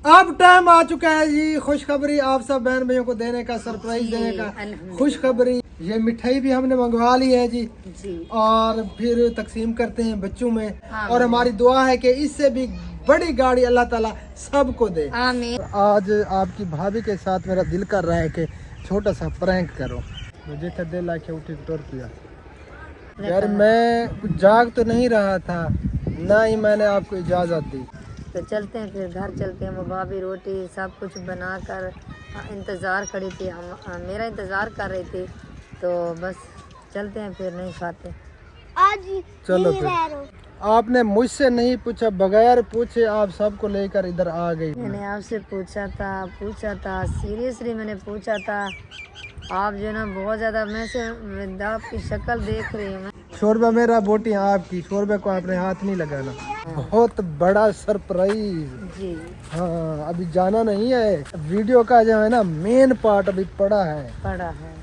अब टाइम आ चुका है जी खुशखबरी आप सब बहन भाइयों को देने का, सरप्राइज देने का। खुशखबरी ये मिठाई भी हमने मंगवा ली है जी और फिर तकसीम करते हैं बच्चों में। और हमारी दुआ है कि इससे भी बड़ी गाड़ी अल्लाह ताला सबको दे। आज आपकी भाभी के साथ मेरा दिल कर रहा है कि छोटा सा प्रैंक करो। मुझे तो दिल आके उठी टोर किया यार, मैं जाग तो नहीं रहा था, ना ही मैंने आपको इजाज़त दी। तो चलते हैं फिर घर चलते हैं। वो भाभी रोटी सब कुछ बनाकर इंतज़ार खड़ी थी, हम मेरा इंतज़ार कर रही थी। तो बस चलते हैं फिर, नहीं खाते आज। चलो फिर। आपने मुझसे नहीं पूछा, बगैर पूछे आप सबको लेकर इधर आ गई। मैंने आपसे पूछा था सीरियसली मैंने पूछा था। आप जो ना बहुत ज़्यादा, मैं से आपकी शक्ल देख रही हूँ। शोरबा मेरा, बोटी आपकी। शोरबे को आपने हाथ नहीं लगाना। बहुत बड़ा सरप्राइज जी। हाँ, अभी जाना नहीं है। वीडियो का जो है ना मेन पार्ट अभी पड़ा है।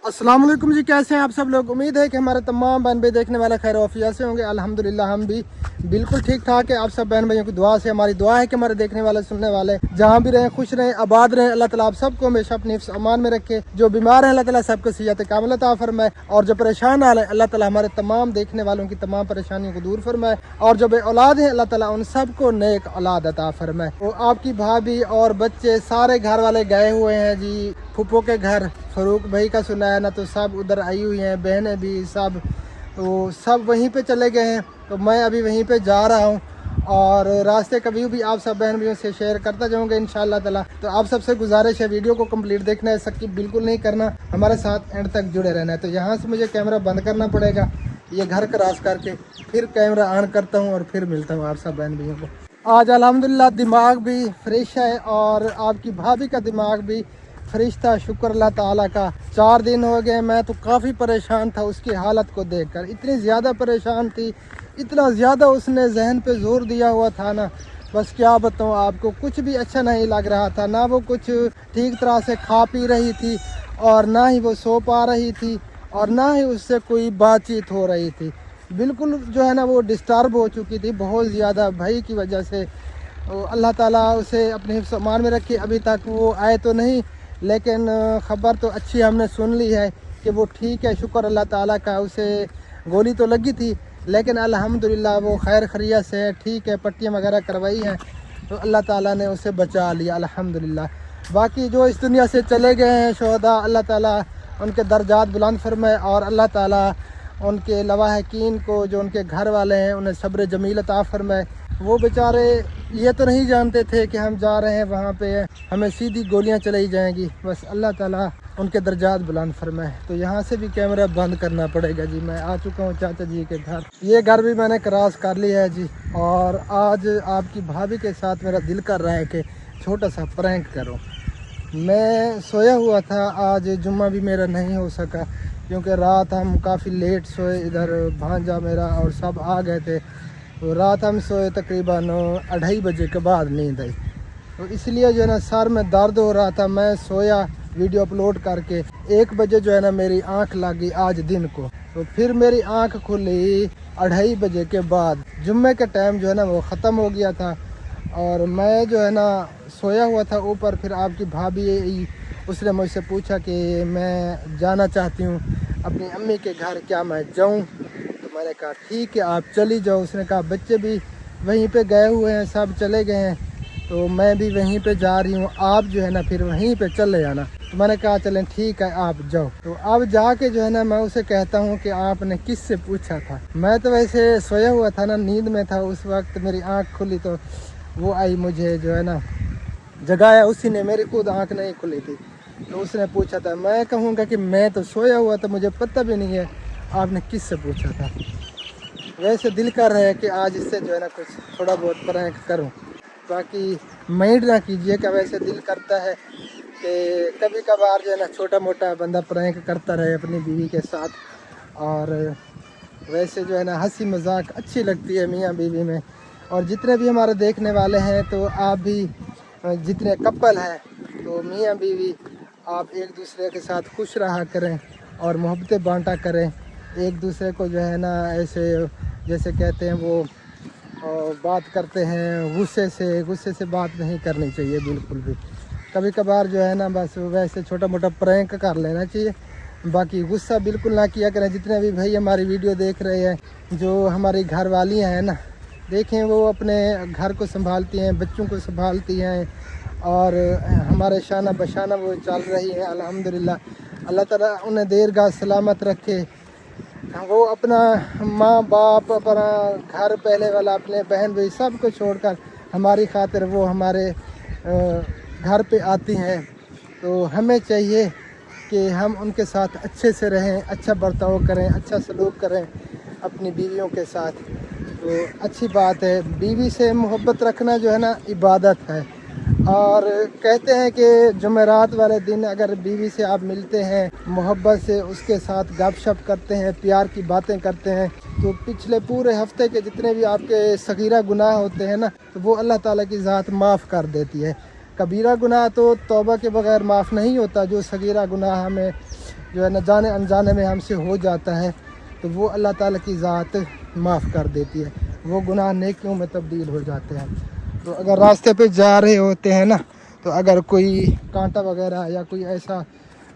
अस्सलाम वालेकुम जी, कैसे हैं आप सब लोग। उम्मीद है कि हमारे तमाम बहन भाई देखने वाले खैर वफिया से होंगे। अल्हम्दुलिल्लाह हम भी बिल्कुल ठीक ठाक है। आप सब बहन भाइयों की दुआ से हमारी दुआ है कि हमारे देखने वाले सुनने वाले जहाँ भी रहें खुश रहें, आबाद रहें। अल्लाह ताला आप सबको हमेशा अपने हिफ्ज़ अमान में रखे। जो बीमार हैं अल्लाह ताला सबको सेहत कामिल अता फरमाए, और जो परेशान हाल है अल्लाह ताला हमारे तमाम देखने वालों की तमाम परेशानियों को दूर फरमाए, और जो बे औलाद हैं अल्लाह ताला उन सबको नेक औलाद अता फरमाए। तो आपकी भाभी और बच्चे सारे घर वाले गए हुए हैं जी फूफो के घर। फरूक भाई का सुना है ना, तो सब उधर आई हुई हैं, बहनें भी सब, तो सब वहीं पे चले गए हैं। तो मैं अभी वहीं पे जा रहा हूँ और रास्ते कभी भी आप सब बहन भाइयों से शेयर करता जाऊँगा इंशाअल्लाह ताला। तो आप सबसे गुजारिश है वीडियो को कंप्लीट देखना है, स्किप बिल्कुल नहीं करना, हमारे साथ एंड तक जुड़े रहना है। तो यहाँ से मुझे कैमरा बंद करना पड़ेगा, ये घर क्रॉस करके फिर कैमरा ऑन करता हूँ और फिर मिलता हूँ आप सब बहन भाइयों को। आज अल्हम्दुलिल्लाह दिमाग भी फ्रेश है और आपकी भाभी का दिमाग भी फ्रेश था, शुक्र अल्लाह ताला का। 4 दिन हो गए, मैं तो काफ़ी परेशान था उसकी हालत को देखकर। इतनी ज़्यादा परेशान थी, इतना ज़्यादा उसने जहन पे जोर दिया हुआ था ना, बस क्या बताऊँ आपको। कुछ भी अच्छा नहीं लग रहा था, ना वो कुछ ठीक तरह से खा पी रही थी और ना ही वो सो पा रही थी और ना ही उससे कोई बातचीत हो रही थी। बिल्कुल जो है ना वो डिस्टर्ब हो चुकी थी बहुत ज़्यादा भाई की वजह से। तो अल्लाह ताला उसे अपने हिफ्ज़ अमान में रखे। अभी तक वो आए तो नहीं, लेकिन ख़बर तो अच्छी हमने सुन ली है कि वो ठीक है, शुक्र अल्लाह ताला का। उसे गोली तो लगी थी लेकिन अल्हम्दुलिल्लाह वो खैर खैरियत से ठीक है, पट्टियाँ वगैरह करवाई हैं तो अल्लाह ताला ने उसे बचा लिया अल्हम्दुलिल्लाह। बाकी जो इस दुनिया से चले गए हैं शोहदा, अल्लाह ताला उनके दर्जात बुलंद फरमाए, और अल्लाह ताला उनके लवाहकीन को, जो उनके घर वाले हैं, उन्हें सब्र जमील अता फरमाए। वो बेचारे ये तो नहीं जानते थे कि हम जा रहे हैं वहाँ पे हमें सीधी गोलियाँ चलाई जाएंगी। बस अल्लाह ताला उनके दर्जात बुलंद फरमाए। तो यहाँ से भी कैमरा बंद करना पड़ेगा जी। मैं आ चुका हूँ चाचा जी के घर, ये घर भी मैंने क्रॉस कर लिया है जी। और आज आपकी भाभी के साथ मेरा दिल कर रहा है कि छोटा सा प्रैंक करो। मैं सोया हुआ था, आज जुम्मा भी मेरा नहीं हो सका क्योंकि रात हम काफ़ी लेट सोए। इधर भांजा मेरा और सब आ गए थे, तो रात हम सोए तकरीबन 2:30 बजे के बाद नींद आई। तो इसलिए जो है ना सर में दर्द हो रहा था। मैं सोया वीडियो अपलोड करके 1 बजे जो है ना मेरी आंख लगी आज दिन को। तो फिर मेरी आंख खुली 2:30 बजे के बाद। जुम्मे के टाइम जो है ना वो ख़त्म हो गया था और मैं जो है ना सोया हुआ था ऊपर। फिर आपकी भाभी उसने मुझसे पूछा कि मैं जाना चाहती हूँ अपनी अम्मी के घर, क्या मैं जाऊँ? तो मैंने कहा ठीक है आप चली जाओ। उसने कहा बच्चे भी वहीं पे गए हुए हैं, सब चले गए हैं, तो मैं भी वहीं पे जा रही हूँ, आप जो है ना फिर वहीं पे चले जाना। तो मैंने कहा चलें ठीक है आप जाओ। तो अब जाके जो है ना मैं उसे कहता हूँ कि आपने किससे पूछा था? मैं तो वैसे सोया हुआ था ना, नींद में था उस वक्त। मेरी आँख खुली तो वो आई मुझे जो है ना जगाया उसी ने, मेरी खुद आँख नहीं खुली थी। तो उसने पूछा था। मैं कहूँगा कि मैं तो सोया हुआ था, मुझे पता भी नहीं है आपने किससे पूछा था। वैसे दिल कर रहा है कि आज इससे जो है ना कुछ थोड़ा बहुत प्रैंक करूं। बाकी माइंड ना कीजिएगा, वैसे दिल करता है कि कभी कभार जो है ना छोटा मोटा बंदा प्रैंक करता रहे अपनी बीवी के साथ। और वैसे जो है ना हंसी मजाक अच्छी लगती है मियाँ बीवी में। और जितने भी हमारे देखने वाले हैं, तो आप भी जितने कपल हैं, तो मियाँ बीवी आप एक दूसरे के साथ खुश रहा करें और मोहब्बतें बांटा करें। एक दूसरे को जो है ना ऐसे जैसे कहते हैं वो और बात करते हैं गुस्से से बात नहीं करनी चाहिए बिल्कुल भी। कभी कभार जो है ना बस वैसे छोटा मोटा प्रैंक कर लेना चाहिए, बाकी गुस्सा बिल्कुल ना किया करें। जितने भी भाई हमारी वीडियो देख रहे हैं, जो हमारी घर वालियाँ हैं ना, देखें वो अपने घर को संभालती हैं, बच्चों को संभालती हैं और हमारे शाना बशाना वो चल रही है अल्हम्दुलिल्लाह। अल्लाह ताला उन्हें देरगाह सलामत रखे। वो अपना माँ बाप, अपना घर पहले वाला, अपने बहन भाई सब को छोड़कर हमारी खातिर वो हमारे घर पे आती हैं। तो हमें चाहिए कि हम उनके साथ अच्छे से रहें, अच्छा बर्ताव करें, अच्छा सलूक करें अपनी बीवियों के साथ। तो अच्छी बात है, बीवी से मोहब्बत रखना जो है ना इबादत है। और कहते हैं कि जुमेरात वाले दिन अगर बीवी से आप मिलते हैं, मोहब्बत से उसके साथ गपशप करते हैं, प्यार की बातें करते हैं, तो पिछले पूरे हफ्ते के जितने भी आपके सगीरा गुनाह होते हैं ना, तो वो अल्लाह ताला की ज़ात माफ़ कर देती है। कबीरा गुनाह तो तौबा के बगैर माफ़ नहीं होता, जो सगीरा गुनाह हमें जो है न जाने अनजाने में हमसे हो जाता है, तो वो अल्लाह ताला की ज़ात माफ़ कर देती है, वो गुनाह नेकियों में तब्दील हो जाते हैं। तो अगर रास्ते पे जा रहे होते हैं ना, तो अगर कोई कांटा वगैरह या कोई ऐसा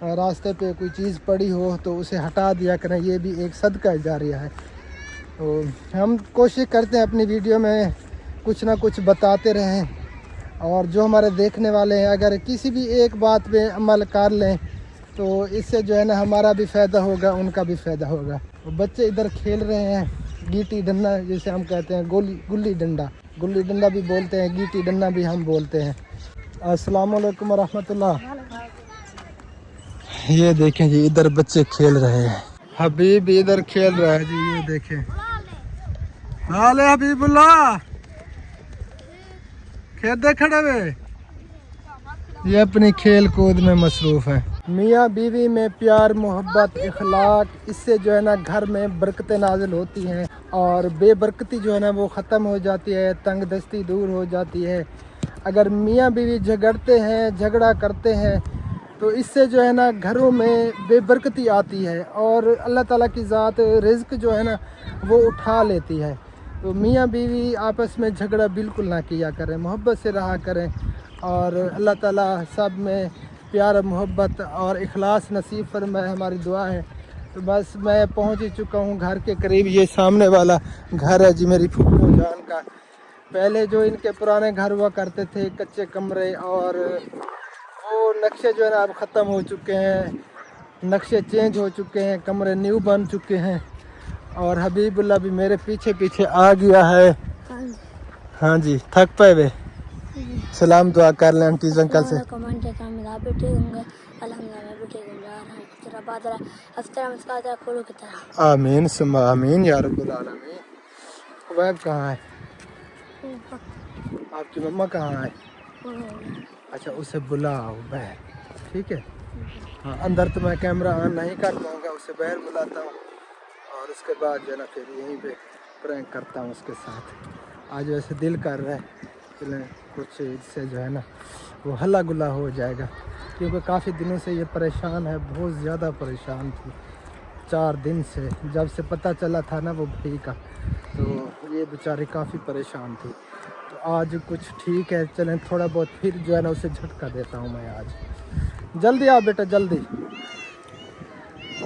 रास्ते पे कोई चीज़ पड़ी हो तो उसे हटा दिया करें, ये भी एक सदका जारिया है। तो हम कोशिश करते हैं अपनी वीडियो में कुछ ना कुछ बताते रहें, और जो हमारे देखने वाले हैं अगर किसी भी एक बात पे अमल कर लें तो इससे जो है ना हमारा भी फ़ायदा होगा, उनका भी फ़ायदा होगा। बच्चे इधर खेल रहे हैं गीटी डंडा, जिसे हम कहते हैं गुल्ली डंडा भी बोलते हैं, गीटी डंडा भी हम बोलते हैं। अस्सलाम वालेकुम रहमतुल्लाह। ये देखें जी, इधर बच्चे खेल रहे हैं, हबीब इधर खेल रहा है जी, ये देखें। हाले हबीबुल्लाह, खेल दे खड़े हुए, ये अपनी खेल कूद में मसरूफ़ है। मियाँ बीवी में प्यार मोहब्बत इखलाक, इससे जो है ना घर में बरकतें नाजिल होती हैं और बेबरकती जो है ना वो ख़त्म हो जाती है, तंग दस्ती दूर हो जाती है। अगर मियाँ बीवी झगड़ते हैं, झगड़ा करते हैं, तो इससे जो है ना घरों में बेबरकती आती है और अल्लाह ताला की ज़ात रिज़्क जो है ना वो उठा लेती है। तो मियाँ बीवी आपस में झगड़ा बिल्कुल ना किया करें, मोहब्बत से रहा करें, और अल्लाह ताला सब में प्यार मोहब्बत और इखलास नसीब फरमाए, हमारी दुआ है। तो बस मैं पहुंच ही चुका हूं घर के करीब। ये सामने वाला घर है जी मेरी फूफो जान का। पहले जो इनके पुराने घर हुआ करते थे, कच्चे कमरे, और वो नक्शे जो है ना अब ख़त्म हो चुके हैं, नक्शे चेंज हो चुके हैं, कमरे न्यू बन चुके हैं। और हबीबुल्लाह भी मेरे पीछे पीछे आ गया है। हाँ जी, थक पे वे, सलाम दुआ कर लें आंटी अंकल से। आमीन सुम्मा आमीन या रब्बुल आलमीन। वैब कहाँ है? आपकी मम्मा कहाँ है? अच्छा, उसे बुलाओ बाहर, ठीक है? हाँ, अंदर तो मैं कैमरा ऑन नहीं कर पाऊँगा, उसे बाहर बुलाता हूँ और उसके बाद जो है ना फिर यहीं पे प्रैंक करता हूँ उसके साथ। आज वैसे दिल कर रहा है चलें कुछ इससे जो है ना वो हल्ला गुल्ला हो जाएगा, क्योंकि काफ़ी दिनों से ये परेशान है, बहुत ज़्यादा परेशान थी। 4 दिन से जब से पता चला था ना वो भाई का, तो ये बेचारी काफ़ी परेशान थी। तो आज कुछ ठीक है, चलें थोड़ा बहुत फिर जो है ना उसे झटका देता हूँ मैं आज। जल्दी आओ बेटा जल्दी,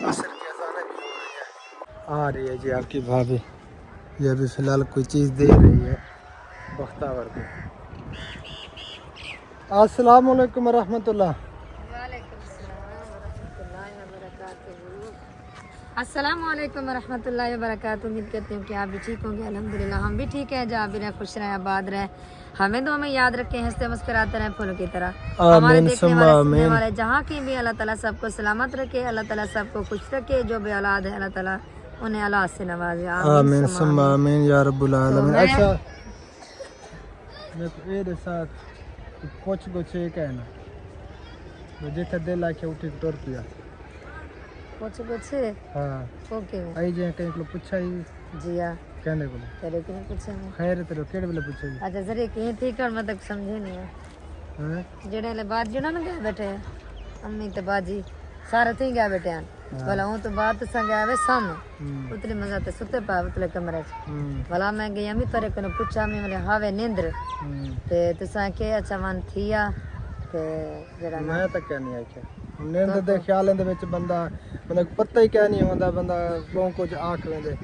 असर की अज़ान भी हो रही है। आ रही है जी आपकी भाभी, ये भी फ़िलहाल कोई चीज़ दे रही है बख्तावर को। अस्सलाम वालेकुम रहमतुल्लाह। अस्सलाम वालेकुम वरहमतुल्लाहि वबरकातुहू। उम्मीद करती हूँ कि आप भी ठीक होंगे। अल्हम्दुलिल्लाह हम भी ठीक हैं। जहाँ भी रहें खुश रहें, आबाद रहें, हमें दुआ में याद रखें, हंसते मुस्कुराते रहें फूलों की तरह। हमारे देखने वाले सुनने वाले जहाँ की भी अल्लाह ताला सबको सलामत रखे, अल्लाह ताला सबको खुश रखे। जो भी औलाद है अल्लाह ताला उन्हें औलाद से नवाजे, आमीन सुम्मा आमीन या रब्बुल आलमीन। अच्छा मेरे साथ कुछ एक है ना मुझे थदे लाके उठी टोर किया कुछ हाँ ओके आई जे कहीं को पूछा ही जी हां कहने को तेरे को पूछा मैं खैर तेरे केड़े वाले पूछा जी। अच्छा जरे के ठीक और मतलब समझे नहीं है हैं जेड़े ले बात जुड़ा ना गए बैठे अम्मी ते बाजी सारे थे गए बैठे हैं भला हूं तो बात संग आवे साम उतले मजा ते सुते पा उतले कमरे भला मैं गई अमी तोरे कने पूछा मैं बोले हावे नींद्र ते तुसा के अच्छा मन थिया ते जड़ा मैं तो क्या नहीं आख्या नींद दे ख्याल दे विच बंदा मतलब पता ही क्या नहीं होंदा बंदा बहुत कुछ आख लेंदे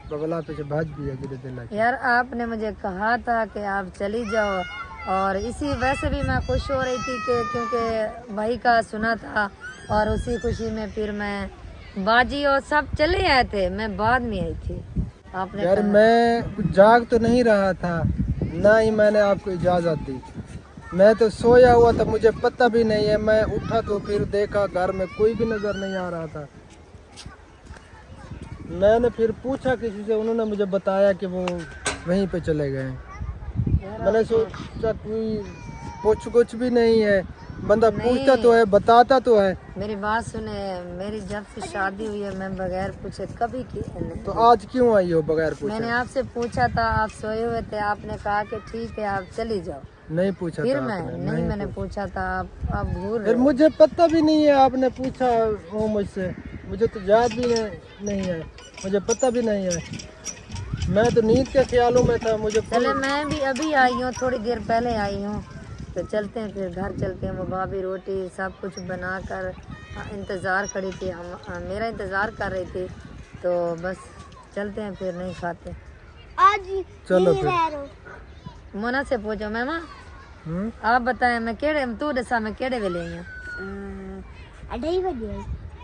बगला पीछे भाज भी है जिदे दिल यार आपने मुझे कहा था कि आप चली जाओ और इसी वैसे भी मैं खुश हो रही थी कि क्योंकि भाई का सुना था और उसी खुशी में फिर मैं बाजी और सब चले आए थे मैं बाद में आई थी आपने यार मैं कुछ जाग तो नहीं रहा था ना ही मैंने आपको इजाजत दी मैं तो सोया हुआ था मुझे पता भी नहीं है मैं उठा तो फिर देखा घर में कोई भी नजर नहीं आ रहा था मैंने फिर पूछा किसी से उन्होंने मुझे बताया कि वो वहीं पे चले गए मैंने सोचा कोई कुछ भी नहीं है बंदा पूछता तो है बताता तो है मेरी बात सुने मेरी जब से शादी हुई है मैं बगैर पूछे कभी की नहीं तो आज क्यों आई हो बगैर पूछे मैंने आपसे पूछा था आप सोए हुए थे आपने कहा कि ठीक है आप चली जाओ नहीं पूछा फिर था मैं नहीं मैंने पूछा था आप भूल फिर मुझे पता भी नहीं है आपने पूछा हो मुझसे मुझे तो याद भी नहीं है मुझे पता भी नहीं है मैं तो नींद के ख्यालों में था मुझे चले मैं भी अभी आई हूँ थोड़ी देर पहले आई हूँ तो चलते हैं फिर घर चलते हैं वो भाभी रोटी सब कुछ बनाकर इंतज़ार खड़ी थी हम मेरा इंतज़ार कर रही थी तो बस चलते हैं फिर नहीं खाते आज चलो फिर मोना से पूछो मैमा आप बताएं मैं केड़े तू दसा मैं केड़े वेले आई हूँ 2:30 बजे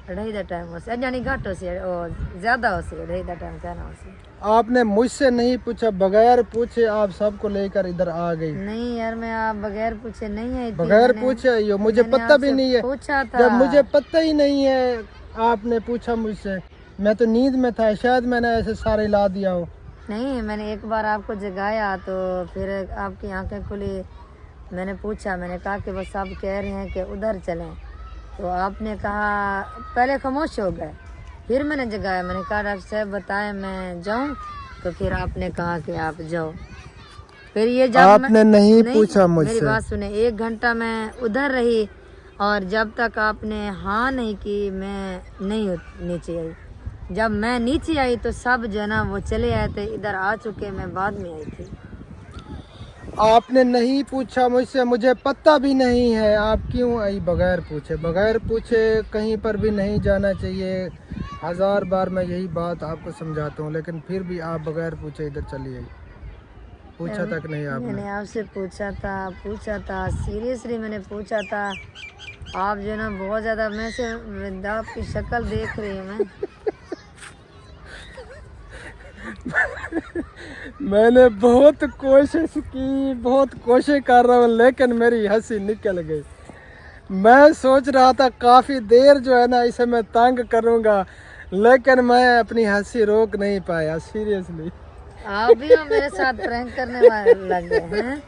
2:30 का टाइम हो से जानी घट हो से और ज़्यादा हो से 2:30 का टाइम कहना हो से आपने मुझसे नहीं पूछा बगैर पूछे आप सबको लेकर इधर आ गई नहीं यार मैं आप बगैर पूछे नहीं आई थी बगैर पूछे आई हो मुझे पता भी नहीं है पूछा था जब मुझे पता ही नहीं है आपने पूछा मुझसे मैं तो नींद में था शायद मैंने ऐसे सारे ला दिया हो नहीं मैंने एक बार आपको जगाया तो फिर आपकी आंखें खुली मैंने पूछा मैंने कहा कि बस आप कह रहे हैं कि उधर चलें तो आपने कहा पहले खामोश हो गए फिर मैंने जगाया मैंने कहा डॉक्टर साहब बताएं मैं जाऊं तो फिर आपने कहा कि आप जाओ फिर ये जब आपने नहीं पूछा मुझसे मेरी बात सुने 1 घंटा मैं उधर रही और जब तक आपने हाँ नहीं की मैं नहीं नीचे आई जब मैं नीचे आई तो सब जना वो चले आए थे इधर आ चुके मैं बाद में आई थी आपने नहीं पूछा मुझसे मुझे पता भी नहीं है आप क्यों आई बगैर पूछे कहीं पर भी नहीं जाना चाहिए 1000 बार मैं यही बात आपको समझाता हूँ लेकिन फिर भी आप बगैर पूछे इधर चली आई पूछा तक नहीं आपने मैंने आपसे पूछा था सीरियसली मैंने पूछा था आप जो ना बहुत ज़्यादा मैं से आपकी शक्ल देख रही हूँ मैं मैंने बहुत कोशिश कर रहा हूँ लेकिन मेरी हंसी निकल गई मैं सोच रहा था काफ़ी देर जो है ना इसे मैं तंग करूँगा लेकिन मैं अपनी हंसी रोक नहीं पाया सीरियसली आप भी मेरे साथ प्रैंक करने वाले लग गए हैं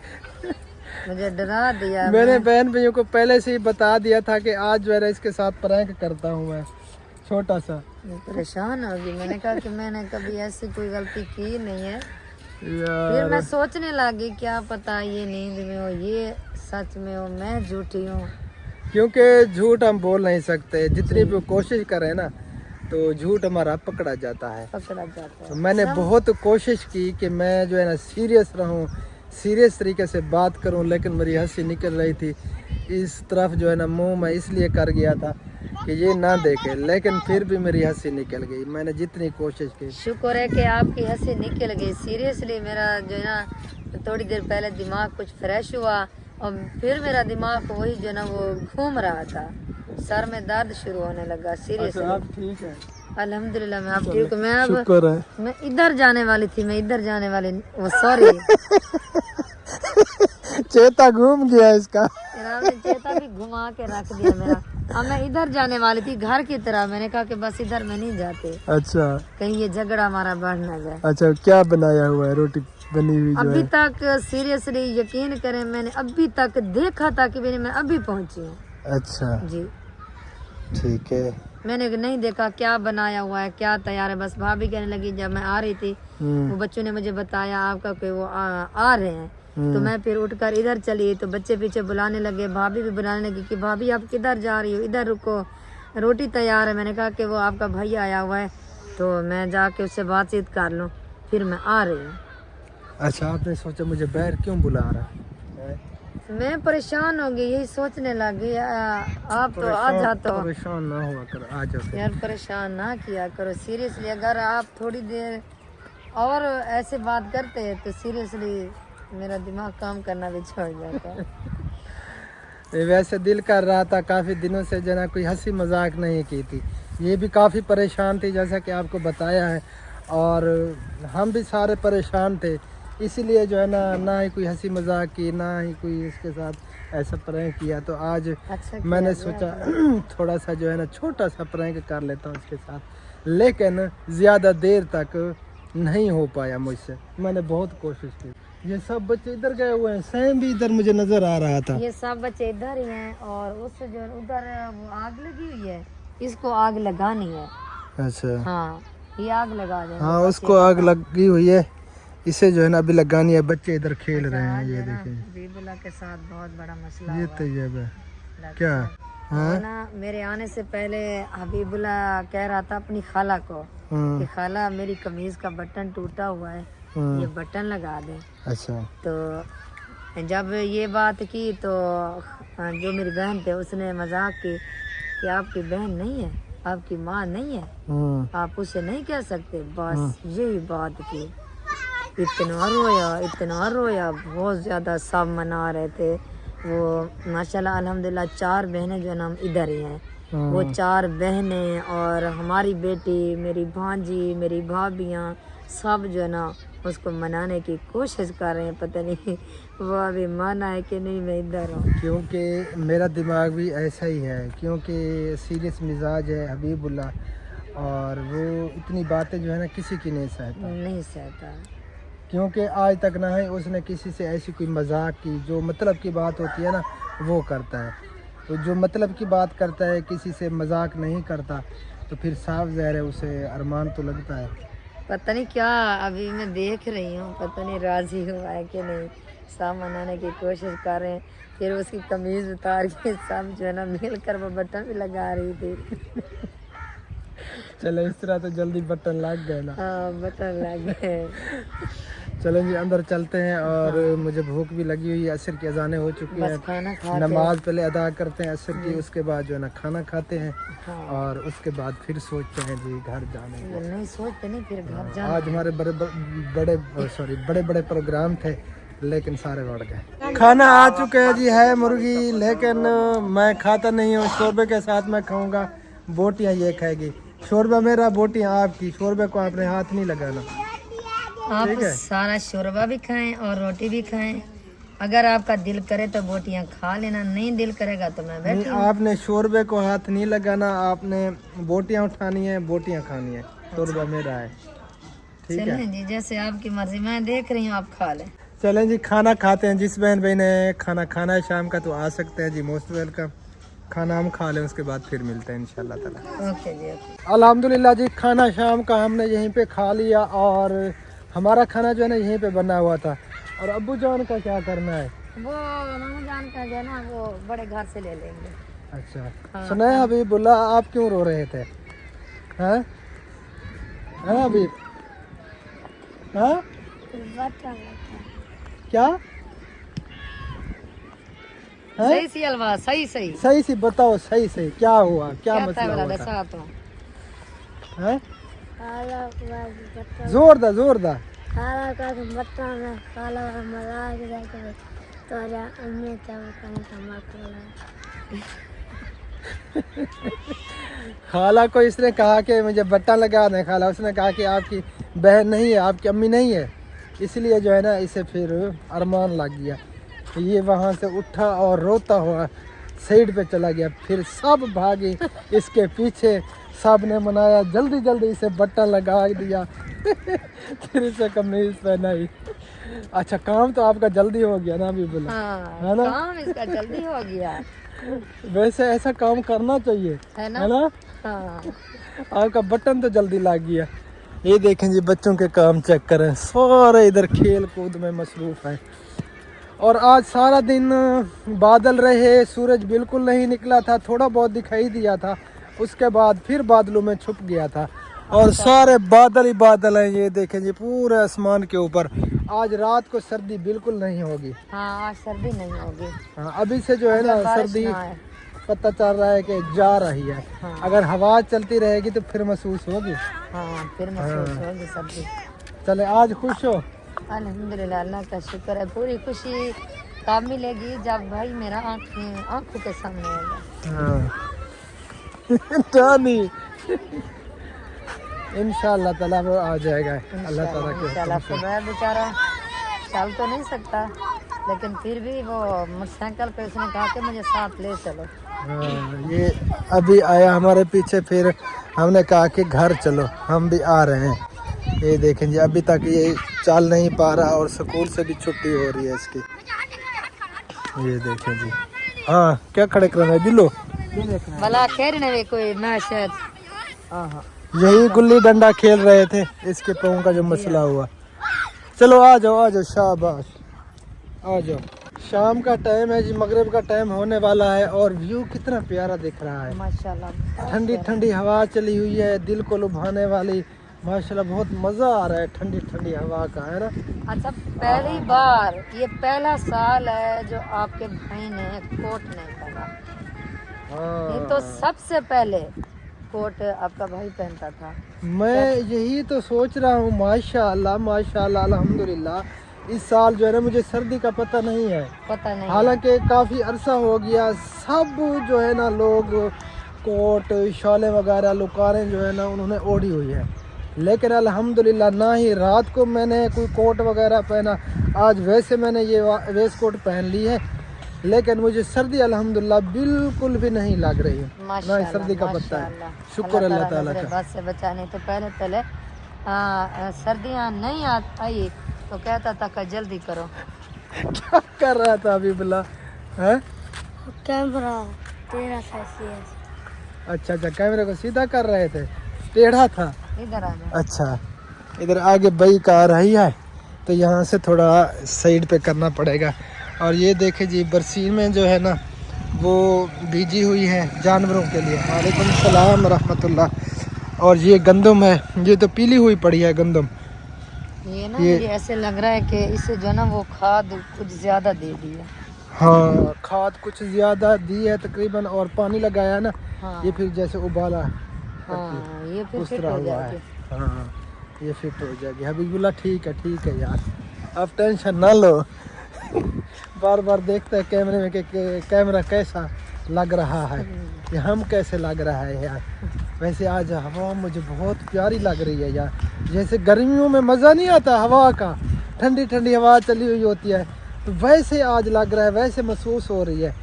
मुझे डरा दिया मैंने बहन भाइयों को पहले से ही बता दिया था कि आज जो है इसके साथ प्रैंक करता हूँ मैं छोटा सा परेशान होगी मैंने कहा कि मैंने कभी ऐसी कोई गलती की नहीं है यार फिर मैं सोचने लगी क्या पता ये नींद में हो ये सच में हो मैं झूठी हूँ क्योंकि झूठ हम बोल नहीं सकते जितनी भी कोशिश करें ना तो झूठ हमारा पकड़ा जाता है तो मैंने बहुत कोशिश की कि मैं जो है ना सीरियस रहूं सीरियस तरीके से बात करूं लेकिन मेरी हंसी निकल रही थी इस तरफ जो है ना मुंह मैं इसलिए कर गया था कि ये ना देखे लेकिन फिर भी मेरी हंसी निकल गई मैंने जितनी कोशिश की शुक्र है कि आपकी हंसी निकल गई सीरियसली मेरा जो है ना थोड़ी देर पहले दिमाग कुछ फ्रेश हुआ और फिर मेरा दिमाग वही जो ना वो घूम रहा था सर में दर्द शुरू होने लगा सीरियसली आप ठीक है अल्हम्दुलिल्लाह मैं आप ठीक हूँ मैं अब शुक्र है मैं इधर जाने वाली थी मैं इधर जाने वाली वो सॉरी चेता घूम गया इसका चेता भी घुमा के रख दिया मेरा अब मैं इधर जाने वाली थी घर की तरह मैंने कहा कि बस इधर में नहीं जाते अच्छा कहीं ये झगड़ा हमारा बढ़ ना जाए अच्छा क्या बनाया हुआ है रोटी बनी हुई जो अभी है तक सीरियसली यकीन करें मैंने अभी तक देखा था कि मैं अभी पहुंची हूँ अच्छा जी ठीक है मैंने नहीं देखा क्या बनाया हुआ है क्या तैयार है बस भाभी कहने लगी जब मैं आ रही थी वो बच्चों ने मुझे बताया आपका कोई वो आ रहे हैं तो मैं फिर उठकर इधर चली तो बच्चे पीछे बुलाने लगे भाभी भी बुलाने लगी कि भाभी आप किधर जा रही हो इधर रुको रोटी तैयार है। मैंने कहा कि वो आपका भाई आया हुआ है तो मैं जाके उससे बातचीत कर लूँ, फिर मैं आ रही हूँ। अच्छा, आपने सोचा मुझे बैर क्यों बुला रहा है? मैं परेशान हो गई, यही सोचने लगी आप तो आ जाते हो। परेशान ना हुआ कर, आ जाओ। यार परेशान ना किया करो सीरियसली, अगर आप थोड़ी देर और ऐसे बात करते हैं तो सीरियसली मेरा दिमाग काम करना भी छोड़ जाता है। वैसे दिल कर रहा था काफ़ी दिनों से जो ना कोई हंसी मजाक नहीं की थी, ये भी काफ़ी परेशान थी जैसा कि आपको बताया है, और हम भी सारे परेशान थे, इसीलिए जो है ना ही कोई हंसी मजाक की, ना ही कोई इसके साथ ऐसा प्रैंक किया। तो आज अच्छा मैंने सोचा थोड़ा सा जो है ना छोटा सा प्रैंक कर लेता हूँ इसके साथ, लेकिन ज़्यादा देर तक नहीं हो पाया मुझसे, मैंने बहुत कोशिश की। ये सब बच्चे इधर गए हुए हैं, सैम भी इधर मुझे नज़र आ रहा था। ये सब बच्चे इधर ही हैं और उस जो उधर वो आग लगी हुई है, इसको आग लगानी है। अच्छा, हाँ ये आग लगा दे। हाँ उसको आग लगी हुई है, इसे जो है ना अभी लगानी है। बच्चे इधर खेल रहे हैं, ये देखिए। हबीबुल्लाह के साथ बहुत बड़ा मसला ये हुआ तैयब है है। क्या? हाँ ना मेरे आने से पहले हबीबुल्लाह कह रहा था अपनी खाला को कि खाला मेरी कमीज का बटन टूटा हुआ है, ये बटन लगा दे। अच्छा, तो जब ये बात की तो जो मेरी बहन थे उसने मजाक की कि आपकी बहन नहीं है, आपकी माँ नहीं है, आप उसे नहीं कह सकते। बस यही बात की, इतना रोया, बहुत ज़्यादा सब मना रहे थे। वो माशाल्लाह अल्हम्दुलिल्लाह 4 बहनें जो है ना हम इधर ही हैं, वो 4 बहनें और हमारी बेटी, मेरी भांजी, मेरी भाभियाँ सब जो है ना उसको मनाने की कोशिश कर रहे हैं। पता नहीं वो अभी माना है कि नहीं, मैं इधर हूँ। क्योंकि मेरा दिमाग भी ऐसा ही है, क्योंकि सीरियस मिजाज है हबीबुल्लाह, और वो इतनी बातें जो है ना किसी की नहीं सहता, क्योंकि आज तक ना है उसने किसी से ऐसी कोई मजाक की, जो मतलब की बात होती है ना वो करता है। तो जो मतलब की बात करता है, किसी से मजाक नहीं करता, तो फिर साफ ज़ाहिर है उसे अरमान तो लगता है। पता नहीं क्या अभी मैं देख रही हूँ, पता नहीं राजी हुआ है कि नहीं, सब मनाने की कोशिश कर रहे हैं। फिर उसकी कमीज उतार के सब जो है ना मिल कर वो बटन भी लगा रही थी। चलो इस तरह तो जल्दी बटन लग गए ना। हाँ बटन लग गए। चलें जी अंदर चलते हैं, और मुझे भूख भी लगी हुई है, असर की अजानें हो चुकी हैं। खाना खा नमाज पहले अदा करते हैं असर की, उसके बाद जो है ना खाना खाते हैं, और उसके बाद फिर सोचते हैं जी घर जाने को। नहीं सोचते नहीं, फिर घर जाना। आज हमारे बड़े बड़े प्रोग्राम थे, लेकिन सारे बढ़ गए। खाना आ चुके हैं जी, है मुर्गी, लेकिन मैं खाता नहीं हूँ। शोरबे के साथ मैं खाऊंगा, बोटियाँ ये खाएगी। शोरबा मेरा, बोटियाँ आपकी। शोरबे को आपने हाथ नहीं लगाना, आप सारा शोरबा भी खाएं और रोटी भी खाएं। अगर आपका दिल करे तो बोटियां खा लेना, नहीं दिल करेगा तो मैं बैठी हूं। आपने शोरबे को हाथ नहीं लगाना, आपने बोटियां उठानी है, बोटियां खानी है। शोरबा मेरा है, ठीक है जी, जैसे आपकी मर्जी, मैं देख रही हूँ, आप खा लें। चलें जी खाना खाते हैं। जिस बहन भाई ने खाना खाना है शाम का तो आ सकते हैं जी, मोस्ट वेलकम। खाना हम खा लें, उसके बाद फिर मिलते हैं इंशाल्लाह ताला। ओके जी, ओके। अल्हम्दुलिल्लाह जी, खाना शाम का हमने यहीं पे खा लिया, और हमारा खाना जो है ना यहीं पे बना हुआ था। और अब्बू जान का क्या करना है? वो मामू जान का जो है ना वो बड़े घर से ले लेंगे। अच्छा, सुना है हबीबुल्लाह, आप क्यों रो रहे थे? हैं हबीब? हाँ क्या है? सही सी अलवा, सही सही सी बताओ, सही सही क्या हुआ, क्या मसला हुआ था? साथ में हैं? जोर दा खाला को इसने कहा कि मुझे बट्टा लगा दे। खाला उसने कहा कि आपकी बहन नहीं है, आपकी अम्मी नहीं है, इसलिए जो है ना इसे फिर अरमान लग गया। ये वहाँ से उठा और रोता हुआ साइड पे चला गया। फिर सब भागे इसके पीछे, सब ने मनाया, जल्दी जल्दी इसे बट्टा लगा दिया। फिर इसे कमीज पहनाई। अच्छा, काम तो आपका जल्दी हो गया ना अभी बोला, है ना? काम इसका जल्दी हो गया। वैसे ऐसा काम करना चाहिए, है ना? हाँ। आपका बटन तो जल्दी लग गया। ये देखें जी, बच्चों के काम चेक करें, सारे इधर खेल कूद में मसरूफ है। और आज सारा दिन बादल रहे, सूरज बिल्कुल नहीं निकला था, थोड़ा बहुत दिखाई दिया था, उसके बाद फिर बादलों में छुप गया था और सारे बादल ही बादल हैं। ये देखें जी पूरे आसमान के ऊपर। आज रात को सर्दी बिल्कुल नहीं होगी। हाँ आज सर्दी नहीं होगी। हाँ, अभी से जो है ना सर्दी पता चल रहा है कि जा रही है। हाँ। अगर हवा चलती रहेगी तो फिर महसूस होगी। हाँ फिर महसूस होगी सर्दी। चले आज खुश हो? अल्हम्दुलिल्लाह, अल्लाह का शुक्र है। पूरी खुशी तब मिलेगी जब भाई मेरा आंखों के सामने होगा। हाँ टानी इंशाअल्लाह ताला वो आ जाएगा अल्लाह ताला के इंशाल्लाह। खुदा बेचारा चल तो नहीं सकता, लेकिन फिर भी वो मोटरसाइकिल पे उसने कहा कि मुझे साथ ले चलो। हाँ, ये अभी आया हमारे पीछे, फिर हमने कहा कि घर चलो, हम भी आ रहे हैं। ये देखें जी अभी तक ये चल नहीं पा रहा और स्कूल से भी छुट्टी हो रही है इसकी। ये देखें जी। हाँ क्या खड़े कर रहे हैं बिल्लो? भला खेलने में कोई मैच है। हाँ यही गुल्ली डंडा खेल रहे थे, इसके पाँव का जो मसला हुआ। चलो आ जाओ शाबाश आ जाओ। शाम का टाइम है जी, मगरिब का टाइम होने वाला है और व्यू कितना प्यारा दिख रहा है माशाल्लाह। ठंडी ठंडी हवा चली हुई है, दिल को लुभाने वाली। माशाल्लाह बहुत मज़ा आ रहा है ठंडी ठंडी हवा का, है ना। अच्छा पहली बार, ये पहला साल है जो आपके भाई ने कोट नहीं पहना। ये हाँ तो सबसे पहले कोट आपका भाई पहनता था। मैं यही तो सोच रहा हूँ। माशाल्लाह माशाल्लाह अल्हम्दुलिल्लाह इस साल जो है ना मुझे सर्दी का पता नहीं है। पता नहीं। हालांकि काफ़ी अरसा हो गया, सब जो है ना लोग कोट शॉले वगैरह लुकारें जो है ना उन्होंने ओढ़ी हुई है, लेकिन अल्हम्दुलिल्लाह ना ही रात को मैंने कोई कोट वगैरह पहना। आज वैसे मैंने ये वेस्ट कोट पहन ली है, लेकिन मुझे सर्दी अल्हम्दुलिल्लाह बिल्कुल भी नहीं लग रही है, ना ही सर्दी का पत्ता है। शुक्र अल्लाह ताला का। बस से बचाने तो पहले सर्दियाँ नहीं आई तो कहता था कि जल्दी करो। क्या कर रहा था अभी बुला है? कैमरा तेरा सेल्सियस। अच्छा कैमरे को सीधा कर रहे थे, टेढ़ा था। इधर आ जाओ। अच्छा इधर आगे बाइक आ रही है तो यहाँ से थोड़ा साइड पे करना पड़ेगा। और ये देखे जी बरसीन में जो है ना वो बीजी हुई है जानवरों के लिए। वालेकुम सलाम रहमतुल्लाह। और ये गंदम है, ये तो पीली हुई पड़ी है गंदम। ये ना मुझे ऐसे लग रहा है कि इससे जो ना वो खाद कुछ ज्यादा दे दी है। हाँ खाद कुछ ज़्यादा दी है तकरीबन, और पानी लगाया ना। हाँ। ये फिर जैसे उबाला हाँ ये फिर उस फिट तरह हो हुआ है। जाएगी। हाँ ये फिट हो जाएगी। हबीबुल्लाह ठीक है यार, आप टेंशन ना लो। बार बार देखते हैं कैमरे में कि कैमरा कैसा लग रहा है, कि हम कैसे लग रहा है यार। वैसे आज हवा मुझे बहुत प्यारी लग रही है यार, जैसे गर्मियों में मज़ा नहीं आता हवा का, ठंडी ठंडी हवा चली हुई होती है, तो वैसे आज लग रहा है, वैसे महसूस हो रही है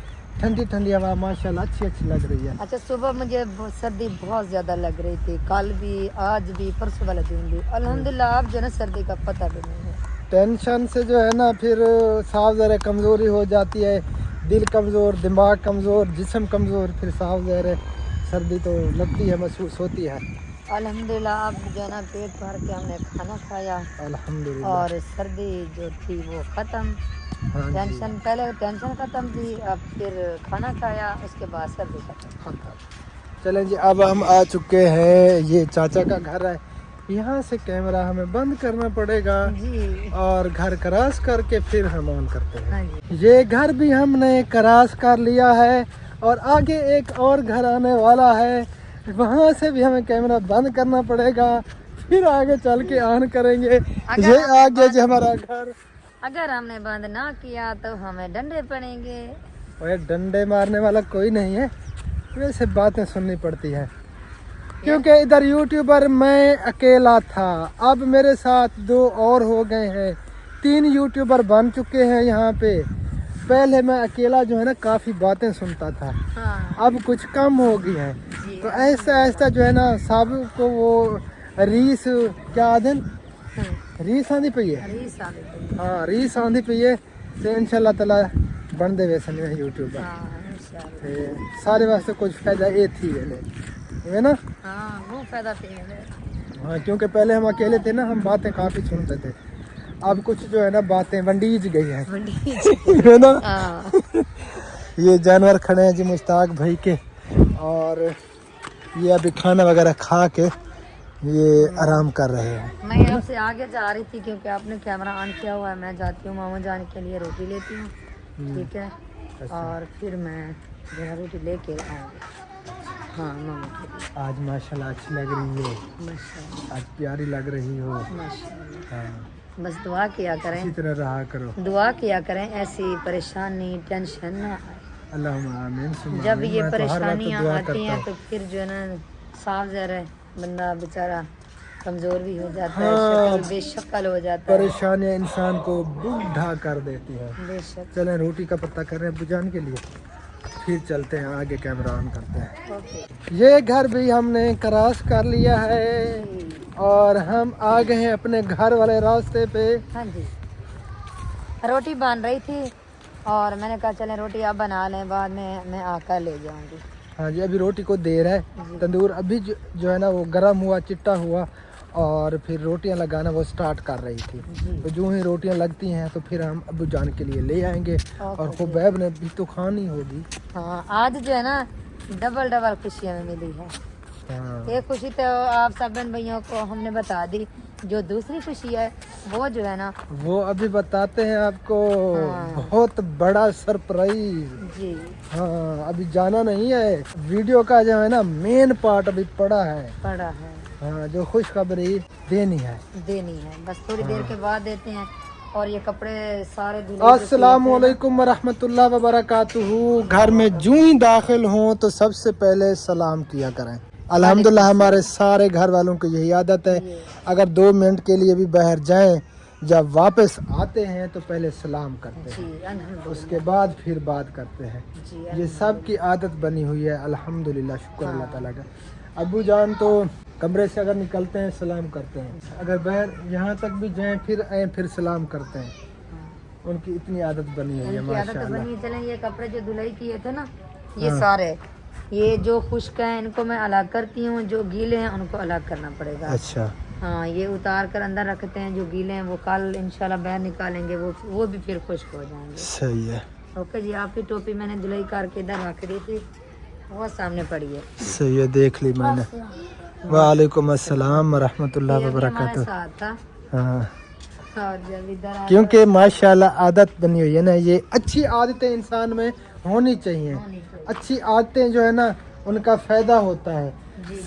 ठंडी ठंडी हवा। माशाल्लाह अच्छी लग रही है। अच्छा सुबह मुझे सर्दी बहुत ज्यादा लग रही थी, कल भी आज भी परसों वाले दिन भी। अल्हम्दुलिल्लाह अब जो है ना सर्दी का पता भी नहीं है। टेंशन से जो है ना फिर साफ ज़रा कमज़ोरी हो जाती है, दिल कमज़ोर, दिमाग कमज़ोर, जिस्म कमज़ोर, फिर साफ ज़रा सर्दी तो लगती है, महसूस होती है। अल्हम्दुलिल्लाह अब जो है ना पेट भर के हमने खाना खाया अल्हम्दुलिल्लाह। और सर्दी जो थी वो ख़त्म। हाँ जी। टेंशन पहले टेंशन ख़त्म थी, अब फिर खाना खाया, उसके बाद सर्दी ख़त्म। चलें जी अब हम आ चुके हैं, ये चाचा का घर है। यहाँ से कैमरा हमें बंद करना पड़ेगा जी। और घर क्रॉस करके फिर हम ऑन करते हैं। हाँ जी। ये घर भी हमने क्रॉस कर लिया है और आगे एक और घर आने वाला है, वहाँ से भी हमें कैमरा बंद करना पड़ेगा, फिर आगे चल के ऑन करेंगे। ये आगे जो हमारा घर, अगर हमने बंद ना किया तो हमें डंडे पड़ेंगे। और डंडे मारने वाला कोई नहीं है, वैसे बातें सुननी पड़ती है, क्योंकि इधर यूट्यूबर मैं अकेला था, अब मेरे साथ 2 और हो गए हैं, 3 यूट्यूबर बन चुके हैं यहाँ पे। पहले मैं अकेला जो है ना काफ़ी बातें सुनता था, हाँ। अब कुछ कम हो गई है, तो ऐसा जो है ना सब को वो रीस क्या आदन रीस आंधी पई है। हाँ रीस आंधी पई है, तो इंशाल्लाह ताला बन दे वैसे नहीं यूट्यूबर। सारे वास्ते कुछ फायदा ये थी है ना। वो फायदा हाँ क्योंकि पहले हम अकेले थे ना, हम बातें काफ़ी सुनते थे, अब कुछ जो है ना बातें वंडीज गई हैं है ना। ये जानवर खड़े हैं जी मुश्ताक भाई के, और ये अभी खाना वगैरह खा के ये आराम कर रहे हैं। मैं आपसे आगे जा रही थी क्योंकि आपने कैमरा ऑन किया हुआ है। मैं जाती हूँ मामा जान के लिए रोटी लेती हूँ, ठीक है, और फिर मैं जो है रोटी लेके आऊँगी। हाँ मामा के लिए। आज माशाल्लाह अच्छी लग रही हो, माशाल्लाह आज प्यारी लग रही हो। माशाल्लाह। हाँ, बस दुआ किया करें, इसी तरह रहा करो। दुआ किया करें, ऐसी परेशानी टेंशन ना आए। अल्लाहुम्मा आमीन सुम्मा जब आमीन। ये मैं तो हर वक्त परेशानियाँ दुआ आती करता हैं हूँ। तो फिर जो है ना साफ ज़रा बंदा बेचारा कमज़ोर भी हो जाता है, हाँ, शक्ल बेशक्ल हो जाता है। परेशानियाँ इंसान को बूढ़ा कर देती है। बेशक। चलें रोटी का पत्ता कर रहे हैं बुजान के लिए, फिर चलते हैं आगे, कैमरा ऑन करते हैं। ओके। ये घर भी हमने क्रॉस कर लिया है और हम आ गए हैं अपने घर वाले रास्ते पे। हाँ जी, रोटी बन रही थी और मैंने कहा चलें रोटी आप बना लें, बाद में मैं आकर ले जाऊंगी। हाँ जी, अभी रोटी को देर है, तंदूर अभी जो है ना वो गर्म हुआ, चिट्टा हुआ, और फिर रोटियां लगाना वो स्टार्ट कर रही थी। तो जो ही रोटियां लगती हैं तो फिर हम अब्बू जान के लिए ले आएंगे, और खुबैब ने भी तो खानी होगी। हाँ, आज जो है ना डबल खुशियाँ में मिली है। हाँ, एक खुशी तो आप सब बहन भैया को हमने बता दी, जो दूसरी खुशी है वो जो है ना वो अभी बताते हैं आपको। हाँ। बहुत बड़ा सरप्राइज। जी हाँ, अभी जाना नहीं है, वीडियो का जो है ना मेन पार्ट अभी पड़ा है। पड़ा है, हाँ, जो खुशखबरी देनी है। देनी है, बस थोड़ी देर के बाद देते हैं। और ये कपड़े सारे धुले जो अस्सलामु अलैकुम वरहमतुल्लाह वबरकातुहू। घर में जूं ही दाखिल हों तो सबसे पहले सलाम किया करें। अल्हम्दुलिल्लाह हमारे सारे घर वालों की यही आदत है, अगर 2 मिनट के लिए भी बाहर जाएं, जब वापस आते हैं तो पहले सलाम करते जी हैं, अल्हम्दुलिल्लाह। उसके बाद फिर बात करते हैं। जी ये सब की आदत बनी हुई है, अल्हम्दुलिल्लाह, शुक्र अल्लाह ताला का। अबू जान तो कमरे से अगर निकलते हैं सलाम करते हैं, अगर बाहर यहाँ तक भी जाएं फिर आए फिर सलाम करते हैं। उनकी इतनी आदत बनी हुई है उनकी आदत माशाल्लाह। बनी। चलें, ये कपड़े जो धुलाई किए थे ना, ये सारे, ये जो खुश्क हैं इनको मैं अलग करती हूँ, जो गीले हैं उनको अलग करना पड़ेगा। अच्छा, हाँ, ये उतार कर अंदर रखते हैं, जो गीले हैं वो कल इंशाल्लाह बाहर निकालेंगे, वो भी फिर खुश्क हो जाएंगे। सही है, ओके जी। आपकी टोपी मैंने धुलाई करके इधर रख दी थी, वो सामने पड़ी है। सही है, देख ली मैंने। वालेकुम अस्सलाम वरहमतुल्लाह ये भी हमारे वबरकातुहू। साथ था। हाँ, और जब इधर आ क्योंकि माशाल्लाह आदत बनी हुई है ना, ये अच्छी आदतें इंसान में होनी चाहिए। अच्छी आदतें जो है ना उनका फ़ायदा होता है,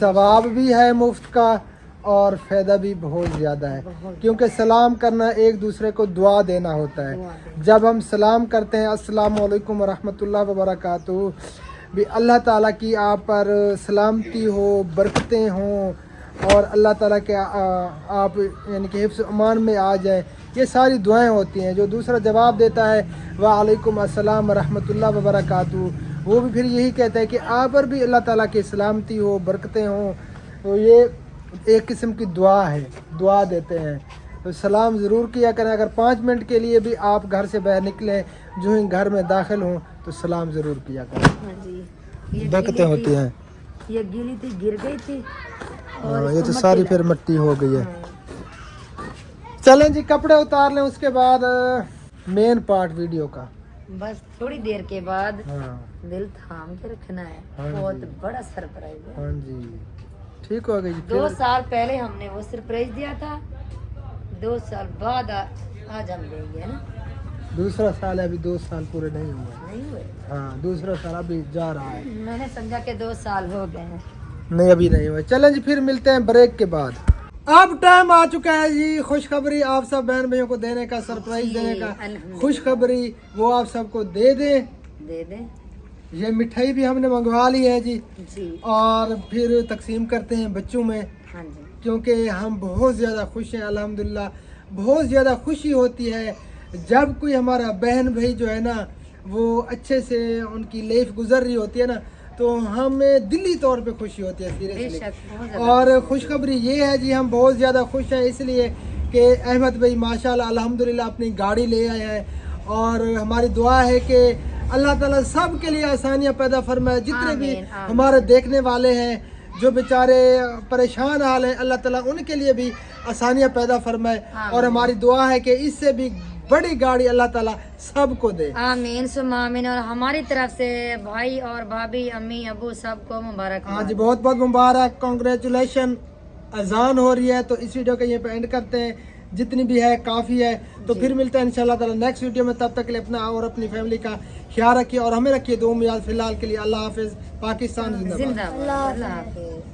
सवाब भी है मुफ्त का और फ़ायदा भी बहुत ज़्यादा है, क्योंकि सलाम करना एक दूसरे को दुआ देना होता है। जब हम सलाम करते हैं अस्सलामु अलैकुम वरहमतुल्लाह वबरकातुहू, भी अल्लाह ताला की आप पर सलामती हो, बरकतें हों और अल्लाह ताला के आप यानी कि हिफ्ज़ अमान में आ जाए, ये सारी दुआएं होती हैं। जो दूसरा जवाब देता है वालेकुम अस्सलाम वरहमतुल्लाह वबरकातुहू, वो भी फिर यही कहता है कि आप पर भी अल्लाह ताला की सलामती हो, बरकतें हों। तो ये एक किस्म की दुआ है, दुआ देते हैं। तो सलाम ज़रूर किया करें। अगर 5 मिनट के लिए भी आप घर से बाहर निकलें, जो ही घर में दाखिल हों तो सलाम ज़रूर किया करें। हाँ जी, ये बरकतें गीली होती हैं। थी, ये गीली थी, गिर गई थी। हाँ, ये तो सारी फिर मिट्टी हो गई है। चलें जी, कपड़े उतार लें, उसके बाद मेन पार्ट वीडियो का। बस थोड़ी देर के बाद हाँ, दिल थाम के रखना है। हाँ बहुत जी। बड़ा सरप्राइज है। हाँ जी, ठीक हो गई जी। 2 फिर साल पहले हमने वो सरप्राइज दिया था, 2 साल बाद आज हम देंगे ना। दूसरा साल है, अभी 2 साल पूरे नहीं हुए। नहीं हुए, हाँ, दूसरा साल अभी जा रहा है। मैंने समझा कि 2 साल हो गए हैं। नहीं, अभी नहीं हुए। चलें जी, फिर मिलते हैं ब्रेक के बाद। अब टाइम आ चुका है जी खुशखबरी आप सब बहन भाइयों को देने का, सरप्राइज देने का। अल्हम्दुलिल्लाह। खुशखबरी वो आप सबको दे दें। दे दे ये मिठाई भी हमने मंगवा ली है जी, जी। और फिर तकसीम करते हैं बच्चों में, हाँ जी, क्योंकि हम बहुत ज़्यादा खुश हैं अल्हम्दुलिल्लाह। बहुत ज़्यादा खुशी होती है जब कोई हमारा बहन भाई जो है ना वो अच्छे से उनकी लाइफ गुजर रही होती है ना, तो हमें दिली तौर पे खुशी होती है सीरियसली। बेशक, बहुत ज़्यादा। और खुशखबरी ये है जी, हम बहुत ज़्यादा खुश हैं इसलिए कि अहमद भाई माशाल्लाह अल्हम्दुलिल्लाह अपनी गाड़ी ले आए हैं, और हमारी दुआ है कि अल्लाह ताला सब के लिए आसानियाँ पैदा फरमाए। जितने भी आमीन, आमीन। हमारे देखने वाले हैं जो बेचारे परेशान हाल हैं, अल्लाह ताला उनके लिए भी आसानियाँ पैदा फरमाए। और हमारी दुआ है कि इससे भी बड़ी गाड़ी अल्लाह ताला सबको दे। आमीन सुम्मा आमीन। और हमारी तरफ से भाई और भाभी, अम्मी अबू सबको मुबारक। हाँ जी, बहुत बहुत मुबारक, कांग्रेचुलेशन। अजान हो रही है तो इस वीडियो का ये पे एंड करते हैं, जितनी भी है काफ़ी है। तो फिर मिलते हैं इंशाल्लाह ताला नेक्स्ट वीडियो में। तब तक के लिए अपना और अपनी फैमिली का ख्याल रखिए और हमें रखिए दुआ में याद। फिलहाल के लिए अल्लाह हाफिज़। पाकिस्तान जिंदाबाद। जिंदाबाद। अल्लाह हाफिज़।